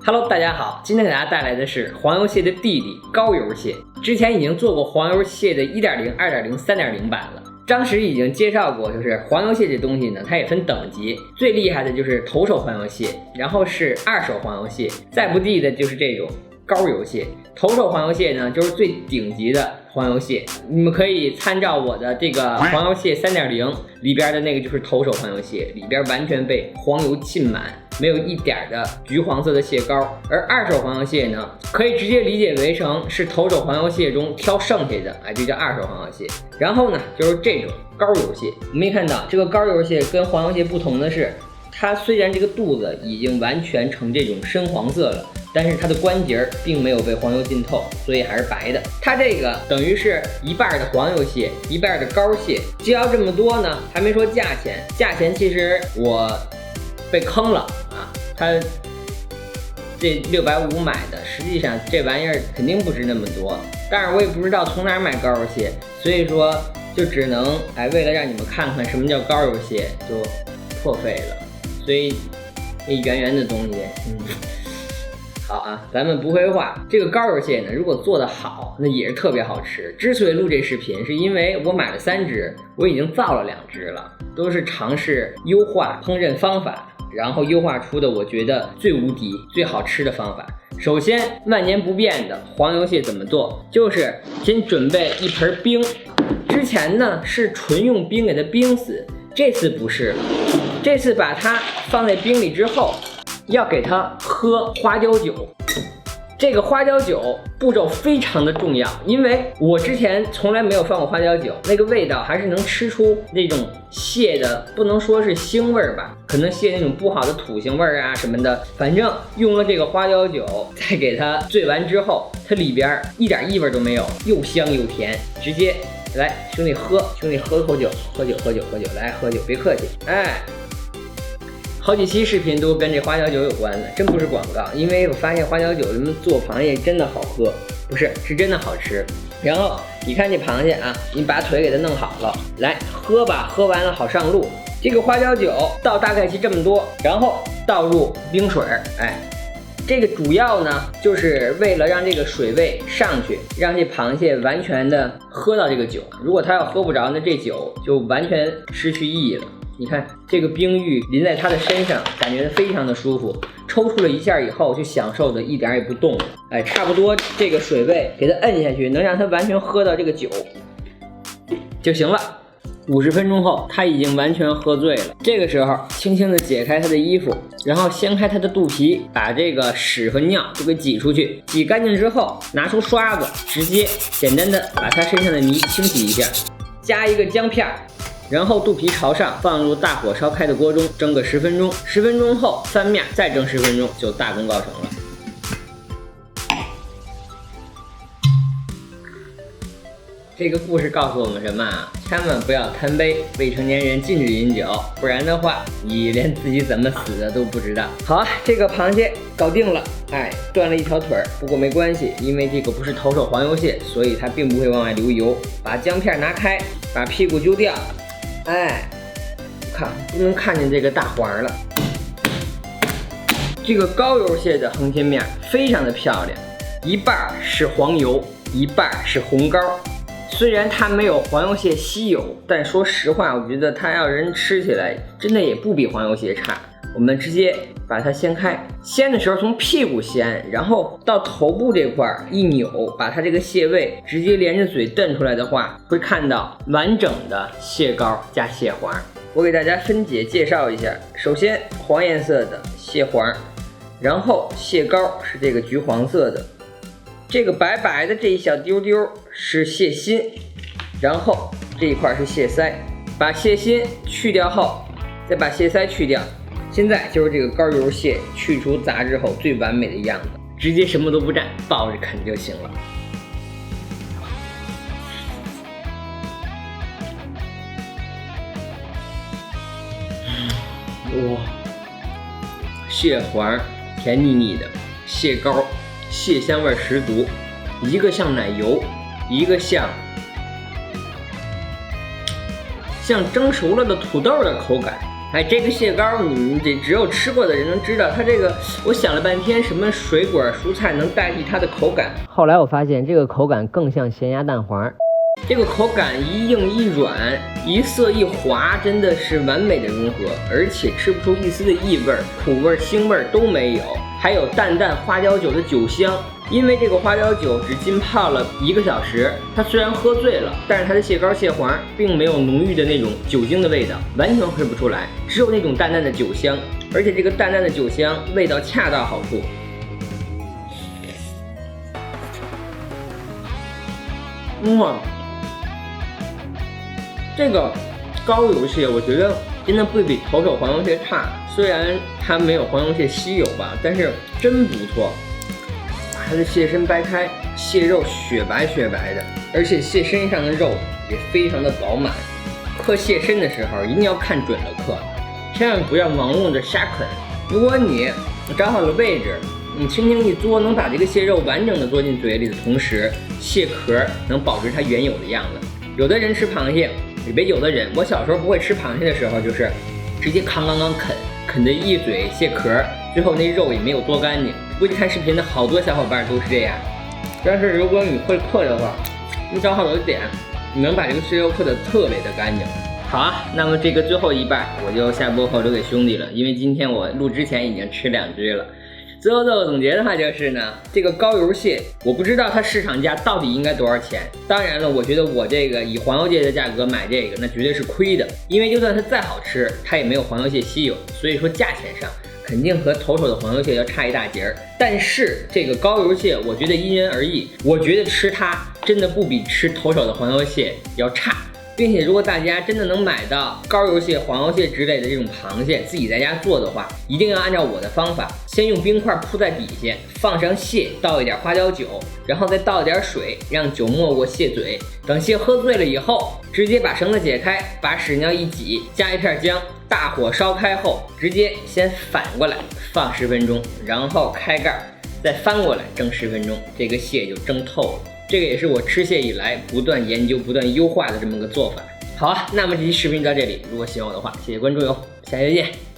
Hello， 大家好，今天给大家带来的是黄油蟹的弟弟膏油蟹。之前已经做过黄油蟹的 1.0、2.0、3.0 版了。当时已经介绍过，就是黄油蟹这东西呢，它也分等级，最厉害的就是头手黄油蟹，然后是二手黄油蟹，再不济的就是这种膏油蟹。头手黄油蟹呢，就是最顶级的黄油蟹，你们可以参照我的这个黄油蟹 3.0 里边的那个就是头手黄油蟹，里边完全被黄油浸满，没有一点的橘黄色的蟹膏。而二手黄油蟹呢，可以直接理解为成是头手黄油蟹中挑剩下的，这叫二手黄油蟹。然后呢，就是这种膏油蟹，我们可以看到这个膏油蟹跟黄油蟹不同的是，它虽然这个肚子已经完全成这种深黄色了，但是它的关节并没有被黄油浸透，所以还是白的。它这个等于是一半的黄油蟹，一半的膏蟹。既要这么多呢，还没说价钱。价钱其实我被坑了啊，它这650买的，实际上这玩意儿肯定不值那么多。但是我也不知道从哪儿买膏油蟹，所以说就只能为了让你们看看什么叫膏油蟹，就破费了。所以那圆圆的东西，好啊，咱们不废话。这个膏油蟹呢，如果做得好，那也是特别好吃。之所以录这视频，是因为我买了3只，我已经造了2只了，都是尝试优化烹饪方法，然后优化出的我觉得最无敌、最好吃的方法。首先，万年不变的黄油蟹怎么做？就是先准备一盆冰，之前呢是纯用冰给它冰死，这次不是，这次把它放在冰里之后，要给它喝花椒酒。这个花椒酒步骤非常的重要，因为我之前从来没有放过花椒酒，那个味道还是能吃出那种蟹的，不能说是腥味吧，可能蟹那种不好的土腥味啊什么的。反正用了这个花椒酒，再给它醉完之后，它里边一点异味都没有，又香又甜，直接来兄弟喝，兄弟喝口酒，喝酒，来喝酒，别客气，好几期视频都跟这花椒酒有关的，真不是广告，因为我发现花椒酒什么做螃蟹真的好喝，不是，是真的好吃。然后你看这螃蟹啊，你把腿给它弄好了，来喝吧，喝完了好上路。这个花椒酒倒大概其这么多，然后倒入冰水，这个主要呢就是为了让这个水位上去，让这螃蟹完全的喝到这个酒。如果它要喝不着，那这酒就完全失去意义了。你看这个冰浴淋在它的身上，感觉非常的舒服。抽出了一下以后，就享受的一点也不动了。差不多这个水位给它摁下去，能让它完全喝到这个酒就行了。50分钟后，它已经完全喝醉了。这个时候，轻轻的解开它的衣服，然后掀开它的肚皮，把这个屎和尿都给挤出去。挤干净之后，拿出刷子，直接简单的把它身上的泥清洗一下，加一个姜片。然后肚皮朝上，放入大火烧开的锅中蒸个10分钟。10分钟后翻面，再蒸10分钟，就大功告成了。这个故事告诉我们什么啊？千万不要贪杯，未成年人禁止饮酒，不然的话，你连自己怎么死的都不知道。好啊，这个螃蟹搞定了，断了一条腿，不过没关系，因为这个不是头手黄油蟹，所以它并不会往外流油。把姜片拿开，把屁股揪掉。看不能看见这个大环了。这个膏油蟹的横切面非常的漂亮，一半是黄油，一半是红膏。虽然它没有黄油蟹稀有，但说实话，我觉得它要人吃起来真的也不比黄油蟹差。我们直接把它掀开，掀的时候从屁股掀，然后到头部这块一扭，把它这个蟹胃直接连着嘴蹬出来的话，会看到完整的蟹膏加蟹黄。我给大家分解介绍一下，首先黄颜色的蟹黄，然后蟹膏是这个橘黄色的，这个白白的这一小丢丢是蟹心，然后这一块是蟹腮。把蟹心去掉后，再把蟹腮去掉。现在就是这个膏油蟹去除杂质后最完美的样子，直接什么都不蘸，抱着啃就行了。哇，蟹黄甜腻腻的，蟹膏蟹香味十足，一个像奶油，一个像蒸熟了的土豆的口感，哎，这个蟹膏你们得只有吃过的人能知道，它这个我想了半天，什么水果蔬菜能代替它的口感？后来我发现这个口感更像咸鸭蛋黄。这个口感一硬一软，一涩一滑，真的是完美的融合，而且吃不出一丝的异味，苦味、腥味都没有，还有淡淡花椒酒的酒香。因为这个花椒酒只浸泡了1个小时，它虽然喝醉了，但是它的蟹膏蟹黄并没有浓郁的那种酒精的味道，完全喝不出来，只有那种淡淡的酒香，而且这个淡淡的酒香味道恰到好处。哇，这个膏油蟹我觉得真的不比头手黄油蟹差，虽然它没有黄油蟹稀有吧，但是真不错。它的蟹身掰开，蟹肉雪白雪白的，而且蟹身上的肉也非常的饱满。刻蟹身的时候一定要看准了刻，千万不要盲目的瞎啃。如果你找好了位置，你轻轻一嘬，能把这个蟹肉完整的嘬进嘴里的同时，蟹壳能保持它原有的样子。有的人吃螃蟹，也别有的人，我小时候不会吃螃蟹的时候，就是直接扛啃的一嘴蟹壳，最后那肉也没有嘬干净。估计看视频的好多小伙伴都是这样，但是如果你会刻的话，你找好了点，你能把这个蟹肉刻得特别的干净。好啊，那么这个最后一半我就下播后留给兄弟了，因为今天我录之前已经吃2只了。最后做个总结的话就是呢，这个膏油蟹我不知道它市场价到底应该多少钱。当然了，我觉得我这个以黄油蟹的价格买这个，那绝对是亏的，因为就算它再好吃，它也没有黄油蟹稀有，所以说价钱上肯定和头手的黄油蟹要差一大截儿。但是这个膏油蟹，我觉得因人而异，我觉得吃它真的不比吃头手的黄油蟹要差。并且如果大家真的能买到膏油蟹、黄油蟹之类的这种螃蟹，自己在家做的话，一定要按照我的方法，先用冰块铺在底下，放上蟹，倒一点花椒酒，然后再倒一点水，让酒没过蟹嘴。等蟹喝醉了以后，直接把绳子解开，把屎尿一挤，加一片姜，大火烧开后，直接先反过来放10分钟，然后开盖，再翻过来蒸10分钟，这个蟹就蒸透了。这个也是我吃蟹以来不断研究、不断优化的这么个做法。好啊，那么这期视频就到这里，如果喜欢我的话，谢谢关注哟，下期再见。